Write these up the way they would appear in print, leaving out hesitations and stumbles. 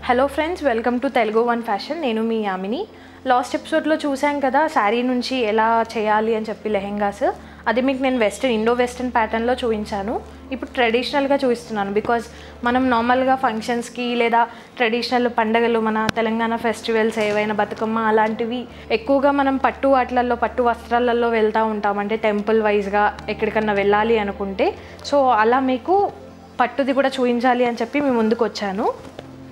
Hello friends, welcome to Telugu one fashion. నేను మీ Yamini. Last ఎపిసోడ్లో చూసాం కదా శారీ నుంచి ఎలా చేయాలి అని చెప్పి లెహెంగాస్. అది మీకు నేను ఇండో వెస్టర్న్ ప్యాటర్న్లో చూపించాను. ఇప్పుడు ట్రెడిషనల్గా చూపిస్తున్నాను. బికాజ్ మనం నార్మల్గా ఫంక్షన్స్కి లేదా ట్రెడిషనల్ పండగలు, మన తెలంగాణ ఫెస్టివల్స్ ఏవైనా బతుకమ్మ అలాంటివి ఎక్కువగా మనం పట్టు వస్త్రాలలో వెళ్తూ ఉంటాం. అంటే టెంపుల్ వైజ్గా ఎక్కడికన్నా వెళ్ళాలి అనుకుంటే, సో అలా మీకు పట్టుది కూడా చూపించాలి అని చెప్పి మీ ముందుకు వచ్చాను.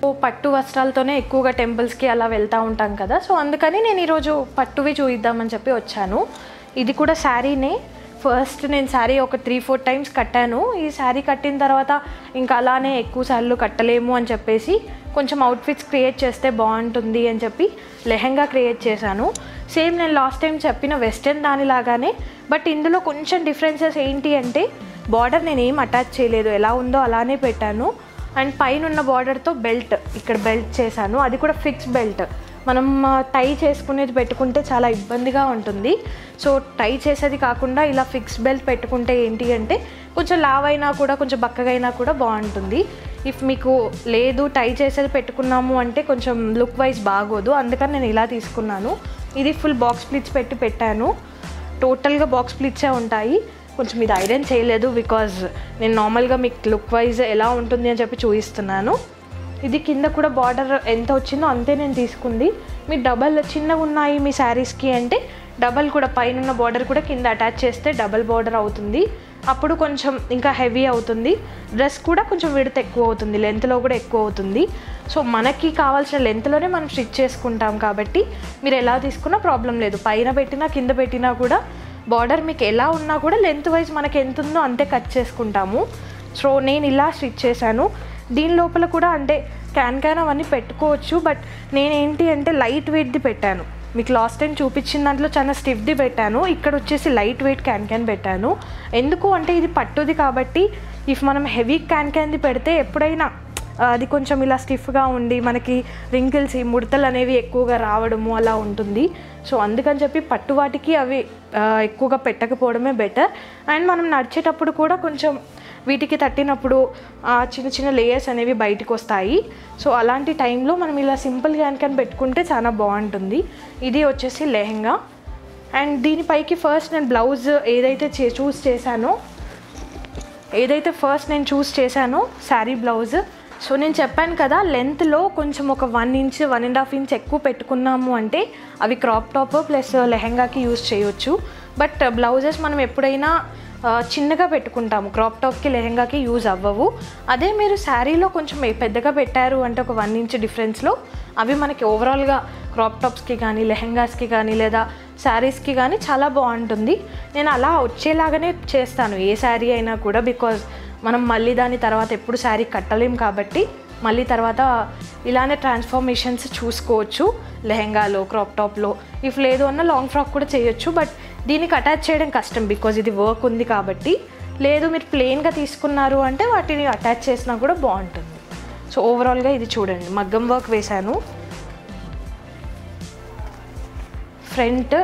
సో పట్టు వస్త్రాలతోనే ఎక్కువగా టెంపుల్స్కి అలా వెళ్తూ ఉంటాం కదా, సో అందుకని నేను ఈరోజు పట్టువి చూద్దామని చెప్పి వచ్చాను. ఇది కూడా శారీనే. ఫస్ట్ నేను శారీ ఒక 3-4 టైమ్స్ కట్టాను. ఈ శారీ కట్టిన తర్వాత ఇంకా అలానే ఎక్కువ సార్లు కట్టలేము అని చెప్పేసి కొంచెం అవుట్ఫిట్స్ క్రియేట్ చేస్తే బాగుంటుంది అని చెప్పి లెహెంగా క్రియేట్ చేశాను. సేమ్ నేను లాస్ట్ టైం చెప్పిన వెస్టర్న్ దానిలాగానే, బట్ ఇందులో కొంచెం డిఫరెన్సెస్ ఏంటి అంటే బార్డర్ నేను ఏం అటాచ్ చేయలేదు, ఎలా ఉందో అలానే పెట్టాను. అండ్ పైన ఉన్న బార్డర్తో ఇక్కడ బెల్ట్ చేశాను. అది కూడా ఫిక్స్ బెల్ట్. మనం టై చేసుకునేది పెట్టుకుంటే చాలా ఇబ్బందిగా ఉంటుంది. సో టై చేసేది కాకుండా ఇలా ఫిక్స్ బెల్ట్ పెట్టుకుంటే ఏంటి అంటే కొంచెం లావ్ అయినా కూడా కొంచెం బక్కగా అయినా కూడా బాగుంటుంది. ఇఫ్ మీకు లేదు టై చేసేది పెట్టుకున్నాము అంటే కొంచెం లుక్ వైజ్ బాగోదు, అందుకని నేను ఇలా తీసుకున్నాను. ఇది ఫుల్ బాక్స్ ప్లీట్స్ పెట్టాను. టోటల్గా బాక్స్ ప్లీట్సే ఉంటాయి. కొంచెం ఇది ఐరన్ చేయలేదు బికాజ్ నేను నార్మల్గా మీకు లుక్ వైజ్ ఎలా ఉంటుంది అని చెప్పి చూపిస్తున్నాను. ఇది కింద కూడా బార్డర్ ఎంత వచ్చిందో అంతే నేను తీసుకుంది. మీ డబల్ చిన్నగా ఉన్నాయి మీ శారీస్కి అంటే డబల్ కూడా పైన ఉన్న బార్డర్ కూడా కింద అటాచ్ చేస్తే డబల్ బార్డర్ అవుతుంది. అప్పుడు కొంచెం ఇంకా హెవీ అవుతుంది. డ్రెస్ కూడా కొంచెం విడత ఎక్కువ అవుతుంది, లెంత్లో కూడా ఎక్కువ అవుతుంది. సో మనకి కావాల్సిన లెంత్లోనే మనం స్టిచ్ చేసుకుంటాం కాబట్టి మీరు ఎలా తీసుకున్నా ప్రాబ్లం లేదు. పైన పెట్టినా కింద పెట్టినా కూడా బార్డర్ మీకు ఎలా ఉన్నా కూడా లెంత్ వైజ్ మనకి ఎంత ఉందో అంతే కట్ చేసుకుంటాము. సో నేను ఇలా స్టిచ్ చేశాను. దీని లోపల కూడా అంటే క్యాన్ అవన్నీ పెట్టుకోవచ్చు, బట్ నేనేంటి అంటే లైట్ వెయిట్ది పెట్టాను. మీకు లాస్ట్ టైం చూపించిన దాంట్లో చాలా స్టిఫ్ది పెట్టాను, ఇక్కడ వచ్చేసి లైట్ వెయిట్ క్యాన్ పెట్టాను. ఎందుకు అంటే ఇది పట్టుది కాబట్టి ఇఫ్ మనం హెవీ క్యాన్ది పెడితే ఎప్పుడైనా అది కొంచెం ఇలా స్టిఫ్గా ఉండి మనకి రింకిల్స్, ఈ ముడతలు అనేవి ఎక్కువగా రావడము అలా ఉంటుంది. సో అందుకని చెప్పి పట్టు వాటికి అవి ఎక్కువగా పెట్టకపోవడమే బెటర్. అండ్ మనం నడిచేటప్పుడు కూడా కొంచెం వీటికి తట్టినప్పుడు చిన్న చిన్న లేయర్స్ అనేవి బయటకు వస్తాయి. సో అలాంటి టైంలో మనం ఇలా సింపుల్ క్యాన్ పెట్టుకుంటే చాలా బాగుంటుంది. ఇది వచ్చేసి లెహెంగా. అండ్ దీనిపైకి ఫస్ట్ నేను బ్లౌజ్ ఏదైతే చూస్ చేశానో శారీ బ్లౌజ్. సో నేను చెప్పాను కదా లెంత్లో కొంచెం ఒక 1 ఇంచ్ 1.5 ఇంచ్ ఎక్కువ పెట్టుకున్నాము అంటే అవి క్రాప్ టాప్ ప్లస్ లెహెంగాకి యూజ్ చేయొచ్చు. బట్ బ్లౌజెస్ మనం ఎప్పుడైనా చిన్నగా పెట్టుకుంటాము, క్రాప్ టాప్కి లెహెంగాకి యూజ్ అవ్వవు. అదే మీరు శారీలో కొంచెం పెద్దగా పెట్టారు అంటే ఒక 1 ఇంచ్ డిఫరెన్స్లో అవి మనకి ఓవరాల్గా క్రాప్ టాప్స్కి కానీ లెహెంగాస్కి కానీ లేదా శారీస్కి కానీ చాలా బాగుంటుంది. నేను అలా వచ్చేలాగానే చేస్తాను ఏ శారీ అయినా కూడా, బికాజ్ మనం మళ్ళీ దాని తర్వాత ఎప్పుడు శారీ కట్టలేం కాబట్టి మళ్ళీ తర్వాత ఇలానే ట్రాన్స్ఫర్మేషన్స్ చూసుకోవచ్చు లెహెంగాలో, క్రాప్ టాప్లో. ఇఫ్ లేదు అన్న లాంగ్ ఫ్రాక్ కూడా చేయొచ్చు, బట్ దీనికి అటాచ్ చేయడం కష్టం బికాజ్ ఇది వర్క్ ఉంది కాబట్టి. లేదు మీరు ప్లెయిన్గా తీసుకున్నారు అంటే వాటిని అటాచ్ చేసినా కూడా బాగుంటుంది. సో ఓవరాల్గా ఇది చూడండి, మగ్గం వర్క్ వేశాను. ఫ్రంట్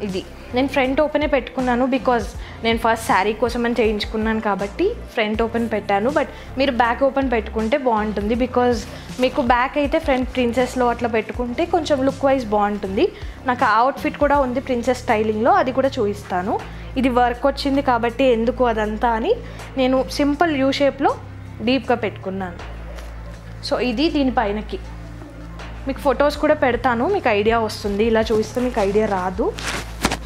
ఇది నేను ఫ్రంట్ ఓపెనే పెట్టుకున్నాను బికాజ్ నేను ఫస్ట్ శారీ కోసం అని చేయించుకున్నాను కాబట్టి ఫ్రంట్ ఓపెన్ పెట్టాను. బట్ మీరు బ్యాక్ ఓపెన్ పెట్టుకుంటే బాగుంటుంది బికాజ్ మీకు బ్యాక్ అయితే ఫ్రంట్ ప్రిన్సెస్లో అట్లా పెట్టుకుంటే కొంచెం లుక్ వైజ్ బాగుంటుంది. నాకు ఆ అవుట్ఫిట్ కూడా ఉంది ప్రిన్సెస్ స్టైలింగ్లో, అది కూడా చూపిస్తాను. ఇది వర్క్ వచ్చింది కాబట్టి ఎందుకు అదంతా అని నేను సింపుల్ యూ షేప్లో డీప్గా పెట్టుకున్నాను. సో ఇది దీనిపైనకి మీకు ఫొటోస్ కూడా పెడతాను, మీకు ఐడియా వస్తుంది. ఇలా చూస్తే మీకు ఐడియా రాదు.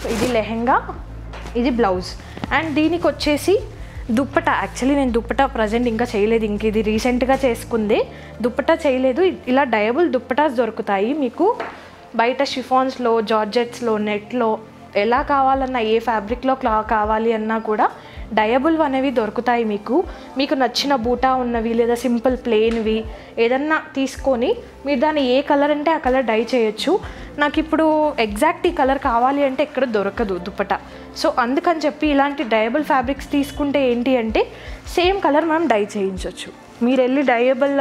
సో ఇది లెహెంగా, ఇది బ్లౌజ్. అండ్ దీనికి వచ్చేసి దుప్పటా. యాక్చువల్లీ నేను దుప్పటా ప్రజెంట్ ఇంకా చేయలేదు, ఇంక ఇది రీసెంట్గా చేసుకుందే. దుప్పటా చేయలేదు. ఇలా డయబుల్ దుప్పటాస్ దొరుకుతాయి మీకు బయట, షిఫాన్స్లో, జార్జెట్స్లో, నెట్లో, ఎలా కావాలన్నా ఏ ఫ్యాబ్రిక్లో కావాలి అన్నా కూడా డయబుల్ అనేవి దొరుకుతాయి మీకు నచ్చిన బూటా ఉన్నవి లేదా సింపుల్ ప్లెయిన్వి ఏదన్నా తీసుకొని మీరు దాన్ని ఏ కలర్ అంటే ఆ కలర్ డై చేయొచ్చు. నాకు ఇప్పుడు ఎగ్జాక్ట్ ఈ కలర్ కావాలి అంటే ఎక్కడ దొరకదు దుప్పటా. సో అందుకని చెప్పి ఇలాంటి డయబుల్ ఫ్యాబ్రిక్స్ తీసుకుంటే ఏంటి అంటే సేమ్ కలర్ మనం డై చేయించవచ్చు. మీరు వెళ్ళి డయబుల్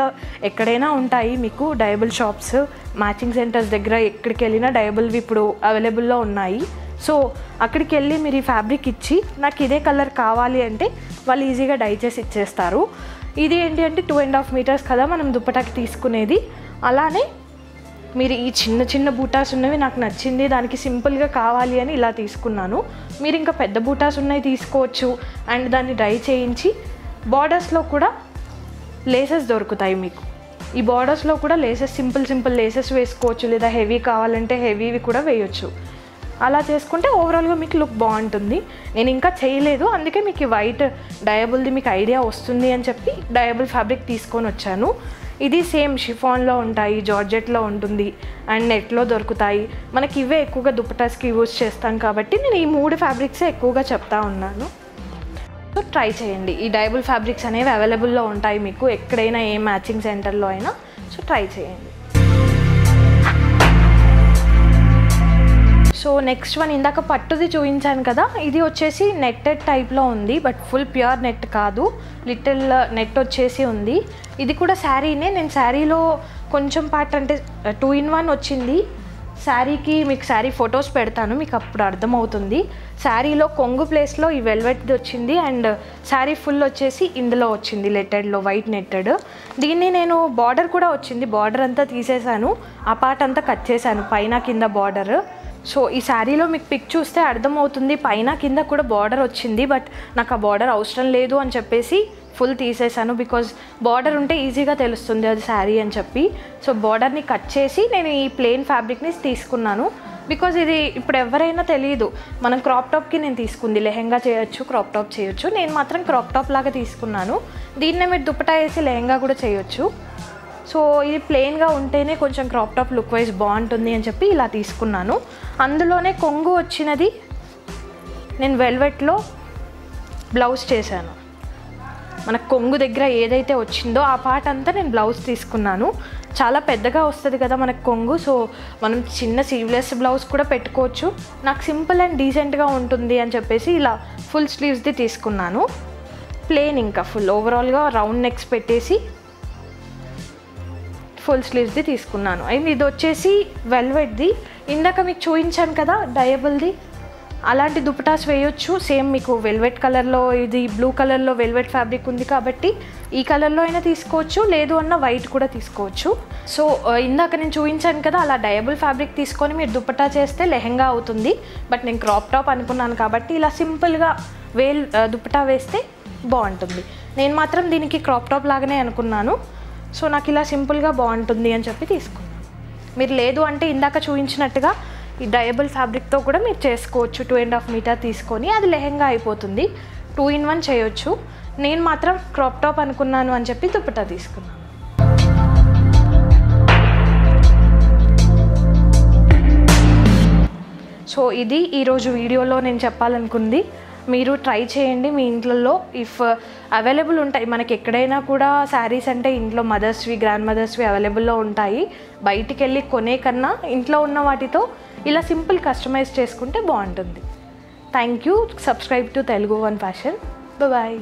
ఎక్కడైనా ఉంటాయి మీకు డయబుల్ షాప్స్, మ్యాచింగ్ సెంటర్స్ దగ్గర ఎక్కడికి వెళ్ళినా డయబుల్వి ఇప్పుడు అవైలబుల్లో ఉన్నాయి. సో అక్కడికి వెళ్ళి మీరు ఈ ఫ్యాబ్రిక్ ఇచ్చి నాకు ఇదే కలర్ కావాలి అంటే వాళ్ళు ఈజీగా డై చేసి ఇచ్చేస్తారు. ఇది ఏంటి అంటే 2.5 మీటర్స్ కదా మనం దుప్పటాకి తీసుకునేది. అలానే మీరు ఈ చిన్న చిన్న బూటాస్ ఉన్నవి నాకు నచ్చింది, దానికి సింపుల్గా కావాలి అని ఇలా తీసుకున్నాను. మీరు ఇంకా పెద్ద బూటాస్ ఉన్నవి తీసుకోవచ్చు. అండ్ దాన్ని డై చేయించి బార్డర్స్లో కూడా లేసెస్ దొరుకుతాయి మీకు. ఈ బార్డర్స్లో కూడా లేసెస్ సింపుల్ లేసెస్ వేసుకోవచ్చు, లేదా హెవీ కావాలంటే హెవీవి కూడా వేయొచ్చు. అలా చేసుకుంటే ఓవరాల్గా మీకు లుక్ బాగుంటుంది. నేను ఇంకా చేయలేదు, అందుకే మీకు వైట్ డయబుల్ది మీకు ఐడియా వస్తుంది అని చెప్పి డయబుల్ ఫ్యాబ్రిక్ తీసుకొని వచ్చాను. ఇది సేమ్ షిఫాన్లో ఉంటాయి, జార్జెట్లో ఉంటుంది అండ్ నెట్లో దొరుకుతాయి. మనకి ఇవే ఎక్కువగా దుపట్టాస్కి యూజ్ చేస్తాం కాబట్టి నేను ఈ 3 ఫ్యాబ్రిక్సే ఎక్కువగా చెప్తా ఉన్నాను. సో ట్రై చేయండి. ఈ డయబుల్ ఫ్యాబ్రిక్స్ అనేవి అవైలబుల్లో ఉంటాయి మీకు ఎక్కడైనా, ఏ మ్యాచింగ్ సెంటర్లో అయినా. సో ట్రై చేయండి. సో నెక్స్ట్ వన్ ఇందాక పట్టుది చూపించాను కదా, ఇది వచ్చేసి నెట్టెడ్ టైప్లో ఉంది, బట్ ఫుల్ ప్యూర్ నెట్ కాదు, లిటిల్ నెట్ వచ్చేసి ఉంది. ఇది కూడా శారీనే. నేను శారీలో కొంచెం పార్ట్ అంటే 2-in-1 వచ్చింది. శారీకి మీకు శారీ ఫొటోస్ పెడతాను, మీకు అప్పుడు అర్థమవుతుంది. శారీలో కొంగు ప్లేస్లో ఈ వెల్వెట్ది వచ్చింది అండ్ శారీ ఫుల్ వచ్చేసి ఇందులో వచ్చింది నెట్టెడ్లో, వైట్ నెట్టెడ్. దీన్ని నేను బార్డర్ కూడా వచ్చింది, బార్డర్ అంతా తీసేసాను, ఆ పార్ట్ అంతా కట్ చేశాను, పైన కింద బార్డర్. సో ఈ శారీలో మీకు పిక్ చూస్తే అర్థమవుతుంది, పైన కింద కూడా బార్డర్ వచ్చింది. బట్ నాకు ఆ బార్డర్ అవసరం లేదు అని చెప్పేసి ఫుల్ తీసేసాను, బికాజ్ బార్డర్ ఉంటే ఈజీగా తెలుస్తుంది అది శారీ అని చెప్పి. సో బార్డర్ని కట్ చేసి నేను ఈ ప్లెయిన్ ఫ్యాబ్రిక్ని తీసుకున్నాను. బికాజ్ ఇది ఇప్పుడు ఎవరైనా తెలియదు, మనం క్రాప్ టాప్కి నేను తీసుకుంది, లెహెంగా చేయొచ్చు, క్రాప్ టాప్ చేయొచ్చు. నేను మాత్రం క్రాప్ టాప్ లాగా తీసుకున్నాను. దీన్నే మీరు దుపట్టా వేసి లెహెంగా కూడా చేయొచ్చు. సో ఇది ప్లెయిన్గా ఉంటేనే కొంచెం క్రాప్ టాప్ లుక్ వైజ్ బాగుంటుంది అని చెప్పి ఇలా తీసుకున్నాను. అందులోనే కొంగు వచ్చినది నేను వెల్వెట్లో బ్లౌజ్ చేశాను. మనకు కొంగు దగ్గర ఏదైతే వచ్చిందో ఆ పార్ట్ అంతా నేను బ్లౌజ్ తీసుకున్నాను. చాలా పెద్దగా వస్తుంది కదా మనకు కొంగు, సో మనం చిన్న స్లీవ్లెస్ బ్లౌజ్ కూడా పెట్టుకోవచ్చు. నాకు సింపుల్ అండ్ డీసెంట్గా ఉంటుంది అని చెప్పేసి ఇలా ఫుల్ స్లీవ్స్ది తీసుకున్నాను. ప్లెయిన్ ఇంకా ఫుల్ ఓవరాల్గా రౌండ్ నెక్స్ పెట్టేసి ఫుల్ స్లీవ్స్ది తీసుకున్నాను. అండ్ ఇది వచ్చేసి వెల్వెట్ది. ఇందాక మీకు చూపించాను కదా డయబుల్ది, అలాంటి దుపటాస్ వేయొచ్చు. సేమ్ మీకు వెల్వెట్ కలర్లో, ఇది బ్లూ కలర్లో వెల్వెట్ ఫ్యాబ్రిక్ ఉంది కాబట్టి ఈ కలర్లో అయినా తీసుకోవచ్చు, లేదు అన్న వైట్ కూడా తీసుకోవచ్చు. సో ఇందాక నేను చూపించాను కదా, అలా డయబుల్ ఫ్యాబ్రిక్ తీసుకొని మీరు దుపట్టా చేస్తే లెహెంగా అవుతుంది. బట్ నేను క్రాప్ టాప్ అనుకున్నాను కాబట్టి ఇలా సింపుల్గా దుపట్టా వేస్తే బాగుంటుంది. నేను మాత్రం దీనికి క్రాప్ టాప్ లాగానే అనుకున్నాను. సో నాకు ఇలా సింపుల్గా బాగుంటుంది అని చెప్పి తీసుకున్నాను. మీరు లేదు అంటే ఇందాక చూపించినట్టుగా ఈ డయబుల్ ఫ్యాబ్రిక్తో కూడా మీరు చేసుకోవచ్చు. 2.5 మీటర్ తీసుకొని అది లెహెంగా అయిపోతుంది. 2-in-1 చేయొచ్చు. నేను మాత్రం క్రాప్ టాప్ అనుకున్నాను అని చెప్పి దుపట్టా తీసుకున్నాను. సో ఇది ఈరోజు వీడియోలో నేను చెప్పాలనుకుంది. మీరు ట్రై చేయండి మీ ఇంట్లో. ఇఫ్ అవైలబుల్ ఉంటాయి మనకి ఎక్కడైనా కూడా శారీస్ అంటే ఇంట్లో మదర్స్వి, గ్రాండ్ మదర్స్వి అవైలబుల్లో ఉంటాయి. బయటికి వెళ్ళి కొనే కన్నా ఇంట్లో ఉన్న వాటితో ఇలా సింపుల్ కస్టమైజ్ చేసుకుంటే బాగుంటుంది. Thank you. Subscribe to Telugu One Fashion. Bye.